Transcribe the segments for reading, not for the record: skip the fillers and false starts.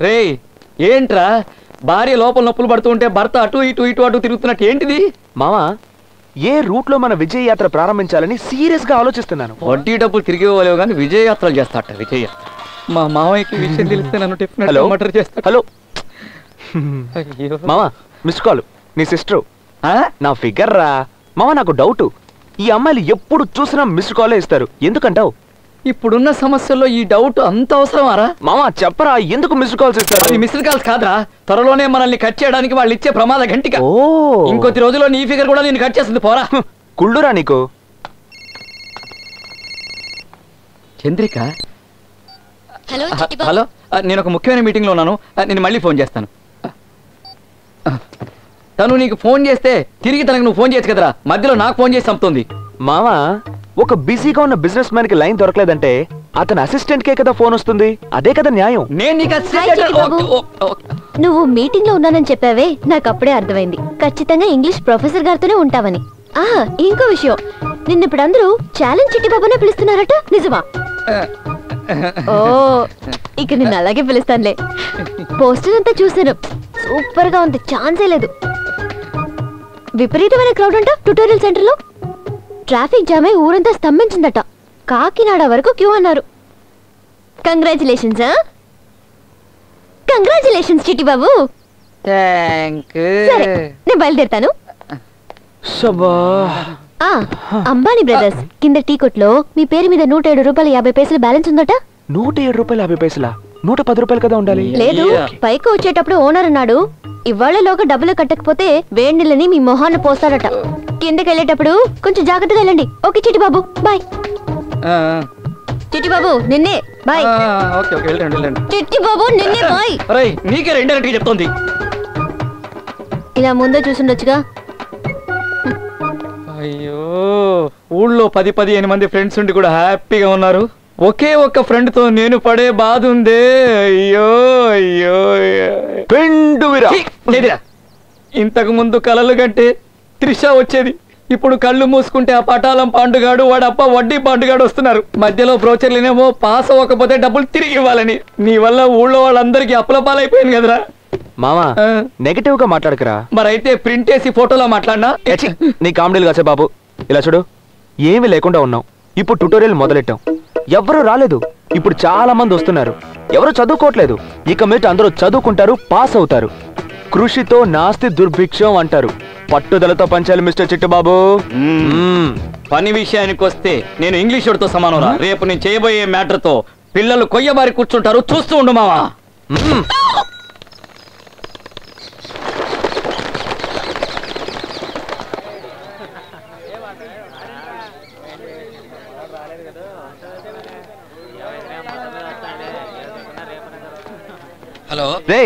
రే ఏంట్రా భార్య లోపల నొప్పులు పడుతూ ఉంటే భర్త అటు ఇటు ఇటు అటు తిరుగుతున్నట్టు ఏంటిది? మామా ఏ రూట్ లో మన విజయ యాత్ర ప్రారంభించాలని సీరియస్ గా ఆలోచిస్తున్నాను. వడ్డీ డబ్బులు తిరిగి ఇవ్వలేవు కానీ విజయ యాత్రలు చేస్తాట. విజయ మా మామయ్యకి విషయం తెలిస్తే నన్ను టిఫిన్ మటర్ చేస్తా. హలో మామా మిస్ కాల్ నీ సిస్టర్. నా ఫిగర్ రా మామా. నాకు డౌట్, ఈ అమ్మాయిలు ఎప్పుడు చూసినా మిస్ కాలే ఇస్తారు, ఎందుకంటావు? ఇప్పుడున్న సమస్యల్లో ఈ డౌట్ అంత అవసరమారా? మామా చెప్పరా, ఎందుకు మిస్ కాల్స్ ఇస్తారు? అది మిస్డ్ కాల్స్ కాదురా, త్వరలోనే మనల్ని కట్ చేయడానికి వాళ్ళు ఇచ్చే ప్రమాద గంటిక. ఇంకొద్ది రోజుల్లో నీ ఫిగర్ కూడా నేను కట్ చేస్తుంది. పోరా కుళ్ళురా నీకు. చంద్రిక హలో, నేను ఒక ముఖ్యమైన మీటింగ్ లో ఉన్నాను, నేను మళ్ళీ ఫోన్ చేస్తాను. తను నీకు ఫోన్ చేస్తే తిరిగి తనకు నువ్వు ఫోన్ చేయొచ్చు కదరా, మధ్యలో నాకు ఫోన్ చేసి చంపుతుంది. మామా ఒక బిజీగా ఉన్న బిజినెస్ మ్యాన్ కి లైన్ దొరకలేదంటే అతని అసిస్టెంట్ కే కదా ఫోన్ వస్తుంది, అదే కదా న్యాయం. నేను నీకు నువ్వు మీటింగ్ లో ఉన్నానని చెప్పావే, నాకు అప్పుడే అర్థమైంది ఖచ్చితంగా ఇంగ్లీష్ ప్రొఫెసర్ గారితోనే ఉంటావని. ఇంకో విషయం, నిన్న ఇప్పుడు అందరూ ఛాలెంజ్ చిట్టి బాబునే పిలుస్తున్నారట, నిజమా? ఓ ఇక నిన్ను అలాగే పిలుస్తానులే. పోస్టర్ అంతా చూసాను, సూపర్ గా ఉంది, ఛాన్సే లేదు. విపరీతమైన క్రౌడ్ అంట ట్యుటోరియల్ సెంటర్ లో. ట్రాఫిక్ జామ్ అయి ఊరంతా స్తంభించిందట, కాకినాడ వరకు క్యూ అన్నారు. Congratulations congratulations Chitti Babu. సరే నేను బయలుదేరుతాను. అంబానీ బ్రదర్స్ కింద టీ కొట్లో మీ పేరు మీద 107 రూపాయలు 50 పైసలు బ్యాలెన్స్ ఉందట. 107 రూపాయలు 50 పైసలా? 110 రూపాయలు కదా ఉండాలి. లేదు, పైకి వచ్చేటప్పుడు ఓనర్ అన్నాడు ఇవాళలోగా డబ్బులు కట్టకపోతే వేడిని మీ మొహాన్ని పోస్తాడట. కిందకి వెళ్ళేటప్పుడు కొంచెం జాగ్రత్తగా వెళ్ళండి. Okay Chitti Babu, bye. చిట్టి బాబు నిన్నే బాయ్. చిట్టి బాబు నిన్నే బాయ్. నీకే రెండేళ్ళకి చెప్తోంది. ఇలా ముందే చూసుండొచ్చుగా. అయ్యో, ఊళ్ళో 10-15 మంది ఫ్రెండ్స్ ఉండి కూడా హ్యాపీగా ఉన్నారు, ఒకే ఒక్క ఫ్రెండ్ తో నేను పడే బాధ ఉందే. అయ్యో అయ్యో, లేదురా, ఇంతకు ముందు కలలు కంటే త్రిష వచ్చేది, ఇప్పుడు కళ్ళు మూసుకుంటే ఆ పటాలం పాండుగాడు వాడప్ప వడ్డీ పాండుగాడు వస్తున్నారు. మధ్యలో బ్రోచర్లేనేమో పాస్ అవ్వకపోతే డబ్బులు తిరిగి ఇవ్వాలని. నీ వల్ల ఊళ్ళో వాళ్ళందరికీ అప్పుల పాలైపోయింది కదరా. మామా నెగటివ్ గా మాట్లాడకరా. మరైతే ప్రింట్ వేసి ఫోటోలో మాట్లాడినా? నీ కామెడీలు కాసే బాబు. ఇలా చూడు, ఏమీ లేకుండా ఉన్నాం, ఇప్పుడు ట్యుటోరియల్ మొదలెట్టాం, ఎవరు రాలేదు, ఇప్పుడు చాలా మంది వస్తున్నారు, ఎవరు చదువుకోవట్లేదు. ఇక మీద అందరూ చదువుకుంటారు, పాస్ అవుతారు. కృషితో నాస్తి దుర్భిక్షం అంటారు, పట్టుదలతో పంచాలి మిస్టర్ చిట్టుబాబు. పని విషయానికి వస్తే నేను ఇంగ్లీష్ వాడితో సమానం. రేపు నేను చేయబోయే మ్యాటర్ తో పిల్లలు కొయ్యబారి కూర్చుంటారు, చూస్తూ ఉండు మావా. హలో రే,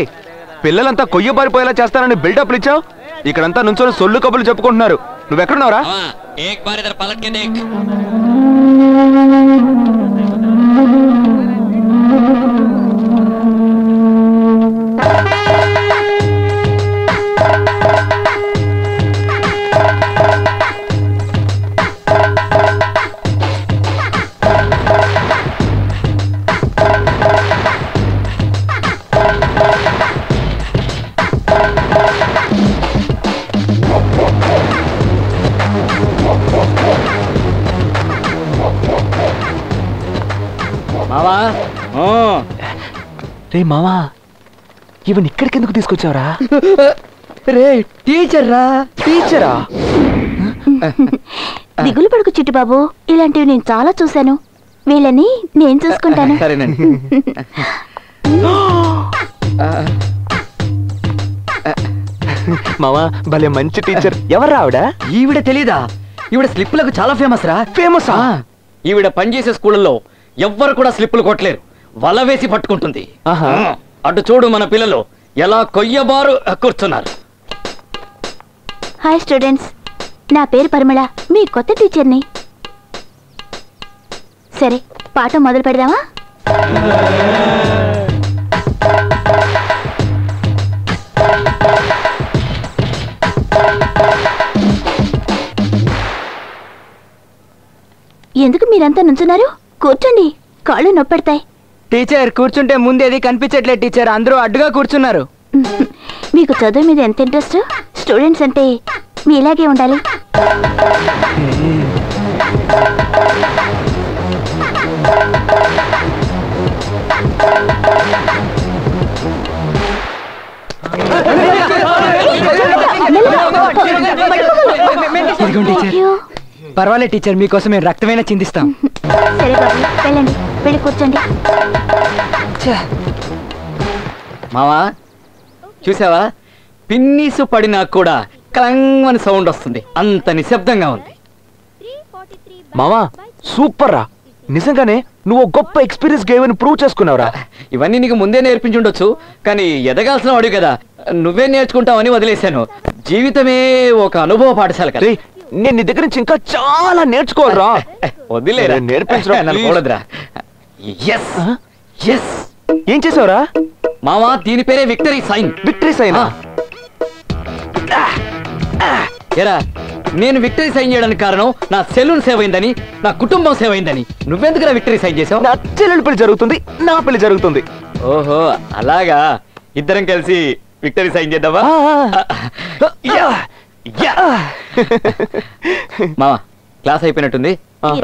పిల్లలంతా కొయ్యబారిపోయేలా చేస్తానని బిల్డప్లు ఇచ్చావు, ఇక్కడంతా నుంచొని సొల్లు కబుర్లు చెప్పుకుంటున్నారు. నువ్వెక్కడున్నావురా? రే మామా, ఇవన్నీ ఇక్కడికి ఎందుకు తీసుకొచ్చావరా? రే టీచర్ రా. టీచరా? దిగులు పడుకు చిట్టు బాబు, ఇలాంటివి నేను చాలా చూశాను, వీళ్ళని నేను చూసుకుంటాను. సరేనండి. మామా భలే మంచి టీచర్. ఎవరు ఆవిడ? ఈవిడ తెలీదా? ఈవిడ స్లిప్పులకు చాలా ఫేమస్ రా. ఫేమస్? ఈవిడ పనిచేసే స్కూళ్ళలో ఎవ్వరు కూడా స్లిప్పులు కొట్టలేరు, వల వేసి పట్టుకుంటుంది. అటు చూడు, మన పిల్లలు ఎలా కొయ్యబారు కూర్చున్నారు. హాయ్ స్టూడెంట్స్, నా పేరు పరిమళ, మీ కొత్త టీచర్ని. సరే పాఠం మొదలు పెడదామా? ఎందుకు మీరంతా నుంచున్నారు? కూర్చోండి, కాళ్ళు నొప్పెడతాయి. టీచర్ కూర్చుంటే ముందేది కనిపించట్లేదు టీచర్, అందరూ అడ్డుగా కూర్చున్నారు. మీకు చదువు మీద ఎంత ఇంట్రెస్ట్? స్టూడెంట్స్ అంటే మీ ఇలాగే ఉండాలి. పర్వాలేదు టీచర్, మీకోసం మేము రక్తమైనా చిందిస్తాం. సరే బాబు, వెళ్ళండి, వెళ్ళి కూర్చోండి. మావా చూసావా, పిన్నీసు పడినా కూడా క్లంగ్ సౌండ్ వస్తుంది, అంత నిశ్శబ్దంగా ఉంది. మామా సూపర్ రా, నిజంగానే నువ్వు గొప్ప ఎక్స్పీరియన్స్ గేవని ప్రూవ్ చేసుకున్నావురా. ఇవన్నీ నీకు ముందే నేర్పించుండొచ్చు, కానీ ఎదగాల్సిన వాడు కదా, నువ్వే నేర్చుకుంటావని వదిలేశాను. జీవితమే ఒక అనుభవ పాఠశాల కదా. నేను నీ దగ్గర నుంచి ఇంకా చాలా నేర్చుకోవాలరా. వదిలేరా, నేర్పించరా. ఏం చేసావురా మావా? దీని పేరే విక్టరీ సైన్. Victory sign? ఎరా, నేను విక్టరీ సైన్ చేయడానికి కారణం నా సెలూన్ సేవ్ అయిందని, నా కుటుంబం సేవ్ అయిందని. నువ్వెందుకురా విక్టరీ సైన్ చేసావు? నా చెల్లెలి పెళ్లి జరుగుతుంది, నా పెళ్లి జరుగుతుంది. ఓహో అలాగా, ఇద్దరం కలిసి విక్టరీ సైన్ చేద్దామా? మావా క్లాస్ అయిపోయినట్టుంది,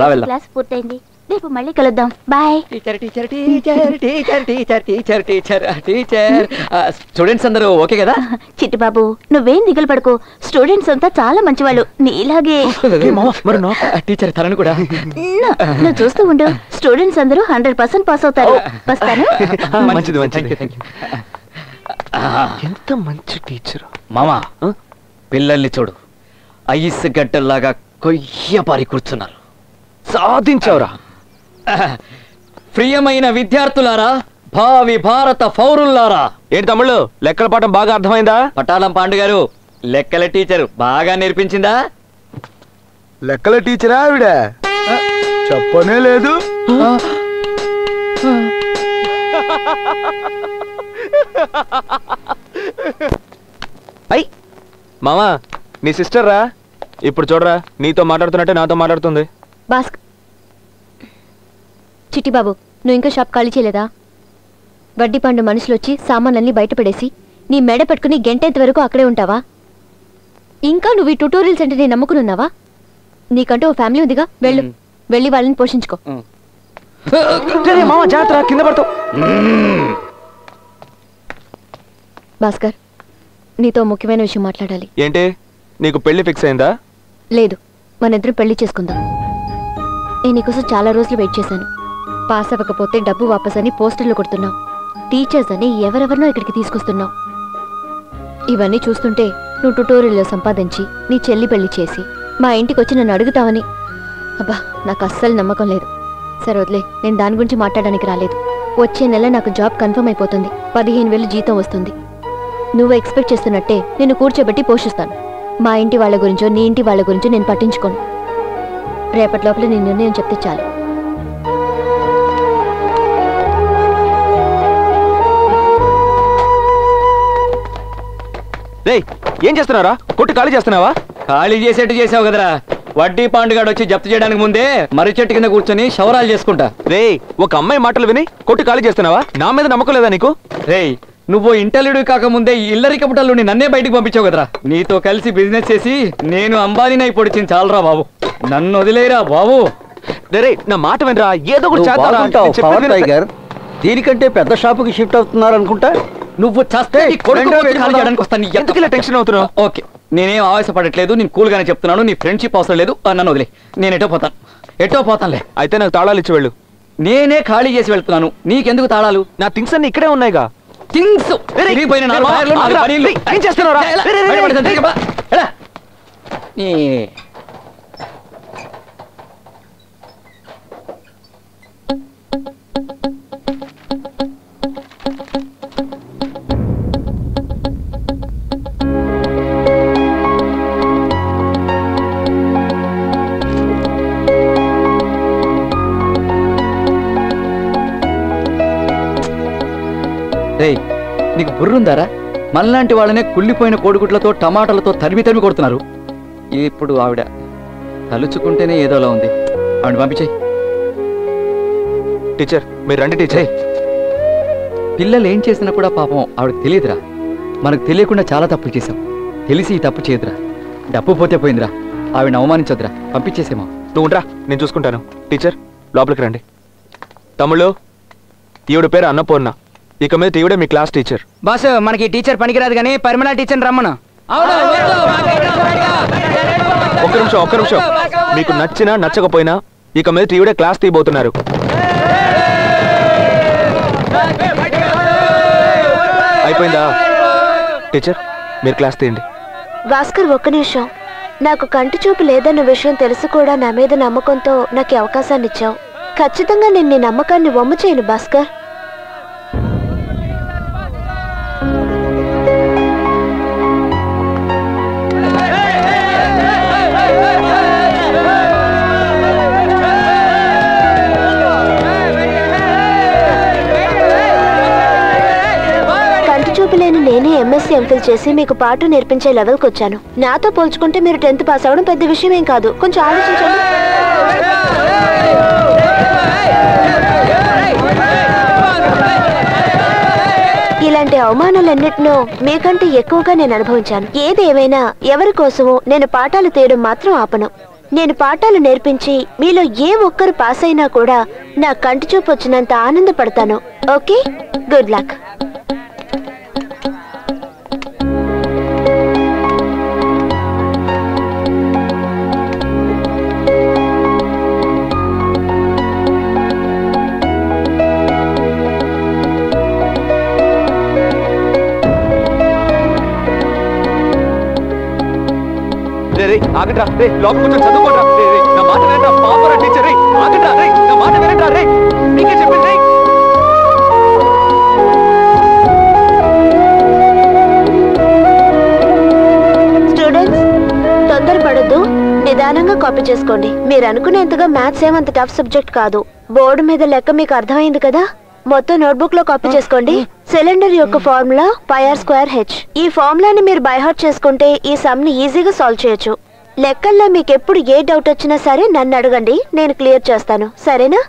రా వెళ్దాం. క్లాస్ పూర్తయింది, రేపు మళ్ళీ కలుద్దాం. Bye. Teacher teacher teacher teacher teacher teacher teacher teacher. Students అందరూ ఓకే కదా? చిట్టిబాబు, నువ్వేం దిగులు పడకు, స్టూడెంట్స్ అంతా చాలా మంచివాళ్ళు, నీలాగే. మరి టీచర్ తనను కూడా నువ్వు చూస్తూ ఉండు, స్టూడెంట్స్ అందరూ 100% పాస్ అవుతారు. వస్తాను. మంచిది మంచిది. Thank you. ఎంత మంచి టీచర్. మామా పిల్లల్ని చూడు, ఐస్ గడ్డల్లాగా కొయ్యపారి కూర్చున్నారు. సాధించావురా. ప్రియమైన విద్యార్థులారా, భావి భారత పౌరులారా. ఏంటి తమ్ముళ్ళు, లెక్కల పాఠం బాగా అర్థమైందా? పటాలం పాండు గారు లెక్కల టీచర్ బాగా నేర్పించిందా? లెక్కల టీచరా ఆవిడ? చెప్పనే లేదు. అయ్ మామా, నీ సిస్టర్ రా. ఇప్పుడు చూడరా, నీతో మాట్లాడుతున్నట్టే నాతో మాట్లాడుతుంది. బాస్క్. చిట్టిబాబు, నువ్వు ఇంకా షాప్ ఖాళీ చేయలేదా? వడ్డీ పండు మనుషులు వచ్చి సామాన్లన్నీ బయటపడేసి నీ మెడ పట్టుకుని గంటేంత వరకు అక్కడే ఉంటావా? ఇంకా నువ్వు ఈ ట్యూటోరియల్స్ అంటే నేను నమ్ముకున్నావా? నీకంటూ ఓ ఫ్యామిలీ ఉందిగా, వెళ్ళు, వెళ్ళి వాళ్ళని పోషించుకో. మామ జాగ్రత్త, కింద పడతావు. భాస్కర్, నీతో ముఖ్యమైన విషయం మాట్లాడాలి. ఏంటి, నీకు పెళ్లి ఫిక్స్ అయిందా? లేదు, మనిద్దరం పెళ్లి చేసుకుందాం. నేను నీకోసం చాలా రోజులు వెయిట్ చేశాను. పాస్ అవ్వకపోతే డబ్బు వాపస్ అని పోస్టర్లు కొడుతున్నావు, టీచర్స్ అని ఎవరెవరినో ఇక్కడికి తీసుకొస్తున్నావు. ఇవన్నీ చూస్తుంటే నువ్వు ట్యుటోరియల్లో సంపాదించి నీ చెల్లి పెళ్లి చేసి మా ఇంటికి వచ్చి నన్ను అడుగుతావని అబ్బా నాకు అస్సలు నమ్మకం లేదు. సరే వదిలే, నేను దాని గురించి మాట్లాడడానికి రాలేదు. వచ్చే నెల నాకు జాబ్ కన్ఫర్మ్ అయిపోతుంది, 15,000 జీతం వస్తుంది. నువ్వు ఎక్స్పెక్ట్ చేస్తున్నట్టే నేను కూర్చోబెట్టి పోషిస్తాను. మా ఇంటి వాళ్ళ గురించో నీ ఇంటి వాళ్ళ గురించో నేను పట్టించుకోను. రేపటి లోపల నీ నిర్ణయం చెప్తే చాలు. రేయ్, ఏం చేస్తున్నారా? కొట్టు ఖాళీ చేస్తున్నావా? ఖాళీ చేసేట్టు చేసావు కదరా. వడ్డీ పాండుగాడు వచ్చి జప్తు చేయడానికి ముందే మర్రి చెట్టు కింద కూర్చొని షవరాలు చేసుకుంటా. రేయ్, ఒక అమ్మాయి మాటలు విని కొట్టు ఖాళీ చేస్తున్నావా? నా మీద నమ్మకం లేదా నీకు? రేయ్, నువ్వు ఇంటర్వ్యూ కాకముందే ఇల్లరి కపటల్లోని నన్నే బయటికి పంపించావు కదరా. నీతో కలిసి బిజినెస్ చేసి నేను అంబానీనై పొడిచింది చాలరా బాబు, నన్ను వదిలేరా బాబు. రే, నా మాట వినరా, ఏదో ఒకటి చేద్దాం. దీనికంటే పెద్ద షాపుకి షిఫ్ట్ అవుతున్నారు అనుకుంటా. నువ్వు చస్తే నీ కొడుకు వచ్చి ఖాళీ చేయడానికి వస్తాను. ఎందుకు ఇలా టెన్షన్ అవుతున్నావు? ఓకే, నేనేం ఆవేశపడట్లేదు, నేను కూల్ గానే చెప్తున్నాను. నీ ఫ్రెండ్షిప్ అవసరం లేదు, నన్ను వదిలే. నేను ఎటో పోతానులే. అయితే నాకు తాళాలు ఇచ్చి వెళ్ళు. నేనే ఖాళీ చేసి వెళ్తున్నాను, నీకెందుకు తాళాలు? నా థింగ్స్ అన్ని ఇక్కడే ఉన్నాయిగా. థింగ్స్ ఏం చేస్తున్నారా? రేయ్, నీకు బుర్రుందారా? మనలాంటి వాళ్ళనే కుళ్ళిపోయిన కోడిగుడ్లతో టమాటాలతో తరిమి కొడుతున్నారు. ఇప్పుడు ఆవిడ తలుచుకుంటేనే ఏదోలా ఉంది. ఆవిడ పంపించేయి. టీచర్, మీరు రండి టీచర్. పిల్లలు ఏం చేసినా కూడా పాపం ఆవిడకి తెలియదురా. మనకు తెలియకుండా చాలా తప్పులు చేసాం. తెలిసి ఈ తప్పు చేయదురా. డబ్బు పోతే పోయిందిరా. ఆవిడని అవమానించొద్దురా. పంపించేసేమా. నువ్వు ఉండరా, నేను చూసుకుంటాను. టీచర్ లోపలికి రండి. తమ్ముళ్ళు, ఈవిడ పేరు అన్నపూర్ణ. ఇక మీద ఈవిడే మీ క్లాస్ టీచర్. బాస్ మనకి టీచర్ పనికిరాదు కానీ పరిమళ టీచర్ రమ్మను. ఒక్క నిమిషం. మీకు నచ్చినా నచ్చకపోయినా ఇక మీద ఈవిడే క్లాస్ తీయబోతున్నారు. అయిపోయిందా? టీచర్ మీరు క్లాస్ తీయండి. భాస్కర్, ఒక్క నిమిషం. నాకు కంటి చూపు లేదన్న విషయం తెలుసు కూడా నా మీద నమ్మకంతో నాకు ఈ అవకాశాన్ని ఇచ్చావు. ఖచ్చితంగా నేను నీ నమ్మకాన్ని వమ్ము చేయను భాస్కర్. లేని నేనే ఎంఎస్సీ ఎంఫిల్ చేసి మీకు పాఠం నేర్పించే లెవెల్కి వచ్చాను. నాతో పోల్చుకుంటే మీరు 10th పాస్ అవ్వడం పెద్ద విషయం ఏం కాదు. కొంచెం ఆలోచించండి. ఇలాంటి అవమానాలన్నిటినో మీకంటే ఎక్కువగా నేను అనుభవించాను. ఏదేమైనా ఎవరి కోసమో నేను పాఠాలు తీయడం మాత్రం ఆపను. నేను పాఠాలు నేర్పించి మీలో ఏ ఒక్కరు పాస్ అయినా కూడా నా కంటి చూపు వచ్చినంత ఆనందపడతాను. Okay, good luck. ఆగట్రా రే, లోపల కొంచెం చదువుకోరా. నా మాట వినండి పాపరా టీచర్. ఆగట్రా రే, నా మాట వినండి రే, నీకే చెప్పింది. స్టూడెంట్స్, తొందరపడద్దు, నిదానంగా కాపీ చేసుకోండి. మీరు అనుకునేంతగా మ్యాథ్స్ ఏమంత టఫ్ సబ్జెక్ట్ కాదు. బోర్డు మీద లెక్క మీకు అర్థమైంది కదా. మొత్తం నోట్బుక్ లో కాపీ చేసుకోండి. సిలిండర్ యొక్క ఫార్ములా πr²h. ఈ ఫార్ములాని మీరు బైహార్ట్ చేసుకుంటే ఈ సమ్ ని ఈజీగా సాల్వ్ చేయొచ్చు. లెక్కల్లో మీకు ఎప్పుడు ఏ డౌట్ వచ్చినా సరే నన్ను అడగండి, నేను క్లియర్ చేస్తాను. సరేనా?